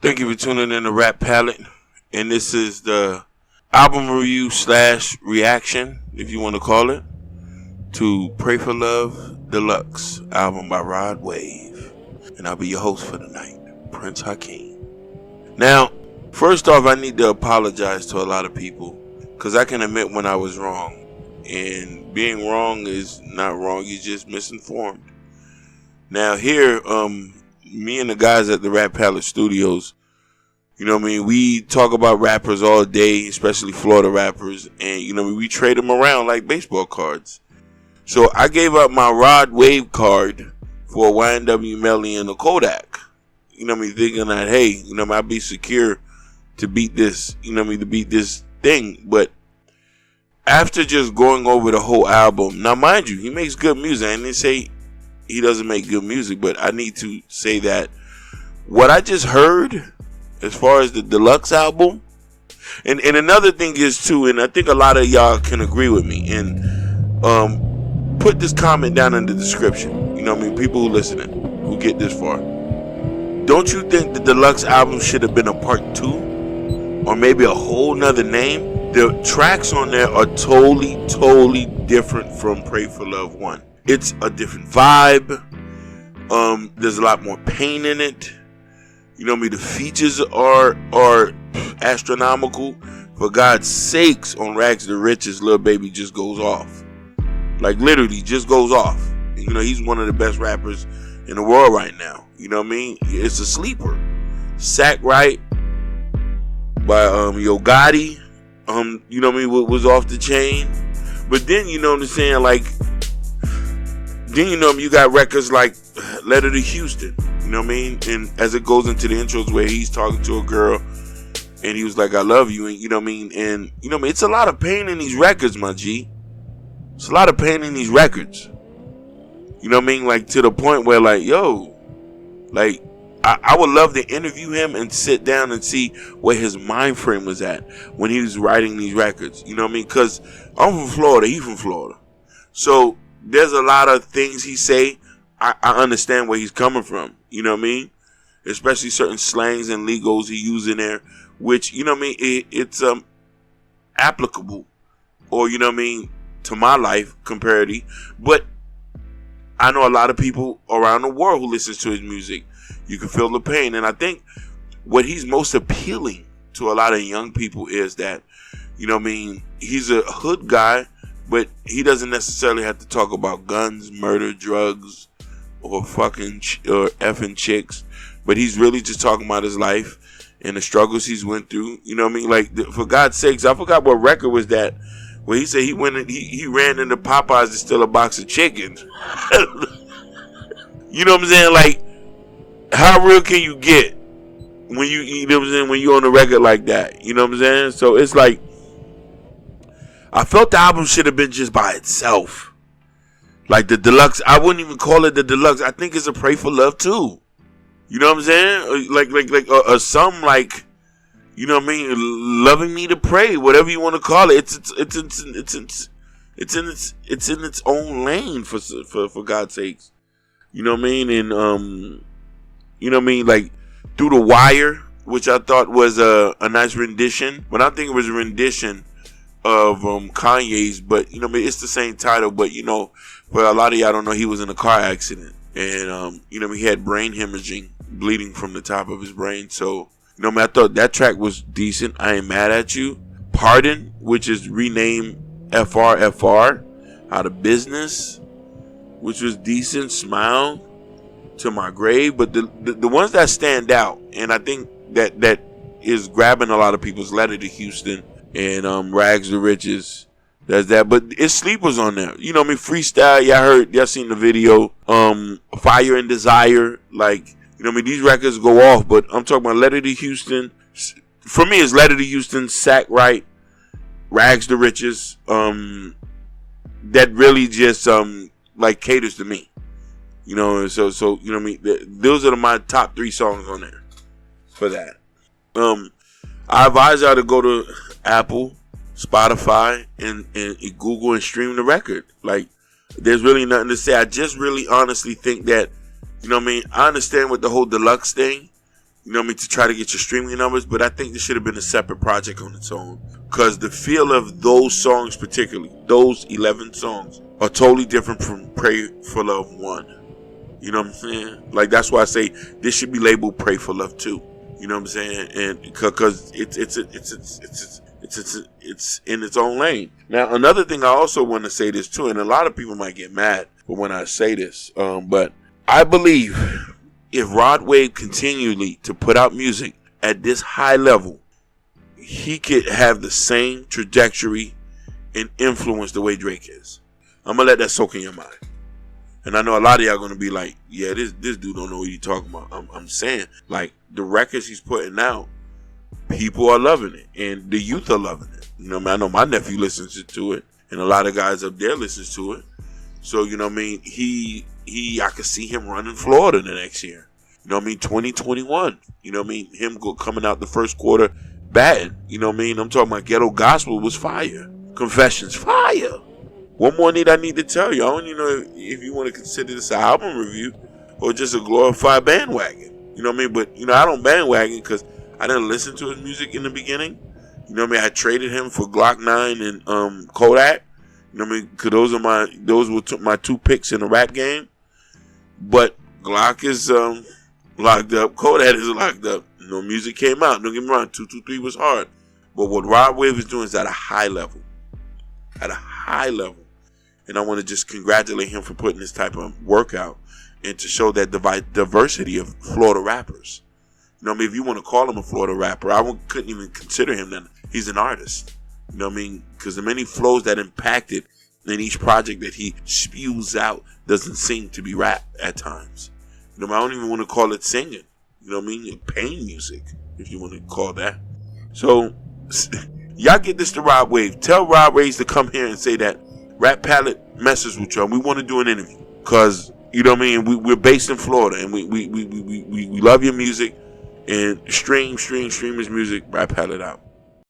Thank you for tuning in to Rap Palette. And this is the album review / reaction, if you want to call it, to Pray for Love Deluxe album by Rod Wave. And I'll be your host for the night, Prince Hakeem. Now, first off, I need to apologize to a lot of people because I can admit when I was wrong. And being wrong is not wrong, you're just misinformed. Now here, me and the guys at the Rap Palette Studios, you know what I mean, we talk about rappers all day, especially Florida rappers, and you know we trade them around like baseball cards. So I gave up my Rod Wave card for a YNW Melly and a Kodak. You know what I mean, thinking that, hey, you know, I'd be secure to beat this, you know what I mean, to beat this thing. But after just going over the whole album, now mind you, he makes good music. I didn't say he doesn't make good music, but I need to say that what I just heard as far as the Deluxe album, and another thing is too, and I think a lot of y'all can agree with me, and put this comment down in the description. You know what I mean, people who listening, who get this far. Don't you think the Deluxe album should have been a part 2? Or maybe a whole nother name? The tracks on there are totally different from Pray for Love 1. It's a different vibe. There's a lot more pain in it. You know what I mean? The features are astronomical. For God's sakes, on Rags to Riches, Lil Baby just goes off. Like literally just goes off. You know, he's one of the best rappers in the world right now. You know what I mean? It's a sleeper. Sack Right by Yo Gotti. You know what I mean, was off the chain. But then, you know what I'm saying, like, then, you know, you got records like Letter to Houston, you know what I mean? And as it goes into the intros where he's talking to a girl and he was like, I love you, and you know what I mean? And, you know what I mean? It's a lot of pain in these records, my G. It's a lot of pain in these records. You know what I mean? Like, to the point where, like, yo, like, I would love to interview him and sit down and see where his mind frame was at when he was writing these records. You know what I mean? Because I'm from Florida. He's from Florida. So there's a lot of things he say. I understand where he's coming from. You know what I mean? Especially certain slangs and legos he used in there, which, you know what I mean, it's applicable, or, you know what I mean, to my life comparatively. But I know a lot of people around the world who listens to his music. You can feel the pain. And I think what he's most appealing to a lot of young people is that, you know what I mean, he's a hood guy, but he doesn't necessarily have to talk about guns, murder, drugs, or fucking or effing chicks. But he's really just talking about his life and the struggles he's went through. You know what I mean? Like, for God's sakes, I forgot what record was that where he said he went and he ran into Popeyes to steal a box of chicken. You know what I'm saying? Like, how real can you get when you know what I'm saying, when you're on a record like that? You know what I'm saying? So it's like, I felt the album should have been just by itself. Like the Deluxe, I wouldn't even call it the Deluxe. I think it's a Pray for Love too. You know what I'm saying? Like some, like, you know what I mean, Loving Me to Pray, whatever you want to call it. It's in its own lane for God's sakes. You know what I mean? And you know what I mean, like Through the Wire, which I thought was a nice rendition, but I think it was a rendition of Kanye's. But you know what I mean, it's the same title. But you know, for a lot of y'all don't know, he was in a car accident, and you know what I mean, he had brain hemorrhaging, bleeding from the top of his brain. So you know what I mean, I thought that track was decent. I Ain't Mad at You. Pardon, which is renamed FRFR, Out of Business, which was decent. Smile, To My Grave. But the ones that stand out, and I think that is grabbing a lot of people's, Letter to Houston and Rags to Riches. That's that. But it's sleepers on there. You know what I mean? Freestyle, y'all seen the video. Fire and Desire. Like, you know what I mean? These records go off, but I'm talking about Letter to Houston. For me, it's Letter to Houston, Sack Right, Rags to Riches. That really just like caters to me. You know, so you know what I mean? Those are my top 3 songs on there for that. I advise y'all to go to Apple, Spotify, and Google and stream the record. Like, there's really nothing to say. I just really honestly think that, you know what I mean, I understand with the whole Deluxe thing, You know what I mean? To try to get your streaming numbers, but I think this should have been a separate project on its own. Because the feel of those songs, particularly, those 11 songs, are totally different from Pray for Love 1. You know what I'm saying? Like, that's why I say this should be labeled Pray for Love 2. You know what I'm saying? And because it's in its own lane. Now, another thing I also want to say this too, and a lot of people might get mad when I say this, but I believe if Rod Wave continually to put out music at this high level, he could have the same trajectory and influence the way Drake is. I'm gonna let that soak in your mind. And I know a lot of y'all gonna be like, yeah, this dude don't know what he's talking about. I'm saying, like, the records he's putting out, people are loving it, and the youth are loving it. You know what I mean? I know my nephew listens to it, and a lot of guys up there listens to it. So, you know what I mean? I could see him running Florida the next year. You know what I mean? 2021. You know what I mean? Him coming out the first quarter batting. You know what I mean? I'm talking about Ghetto Gospel was fire. Confessions, fire. One more I need to tell you. I don't even know if you want to consider this an album review or just a glorified bandwagon. You know what I mean? But, you know, I don't bandwagon because I didn't listen to his music in the beginning. You know what I mean? I traded him for Glock 9 and Kodak. You know what I mean? Because those were my two picks in the rap game. But Glock is locked up. Kodak is locked up. You know, music came out. Don't get me wrong. 223 was hard. But what Rod Wave is doing is at a high level. At a high level. And I want to just congratulate him for putting this type of work out and to show that diversity of Florida rappers. You know what I mean? If you want to call him a Florida rapper, I couldn't even consider him that. He's an artist. You know what I mean? Because the many flows that impacted in each project that he spews out doesn't seem to be rap at times. You know, I don't even want to call it singing. You know what I mean? Pain music, if you want to call that. So, y'all get this to Rod Wave. Tell Rod Wave to come here and say that Rap Palette messes with y'all. We want to do an interview. Because, you know what I mean? We're based in Florida, and we love your music. And stream his music. Rap Palette out.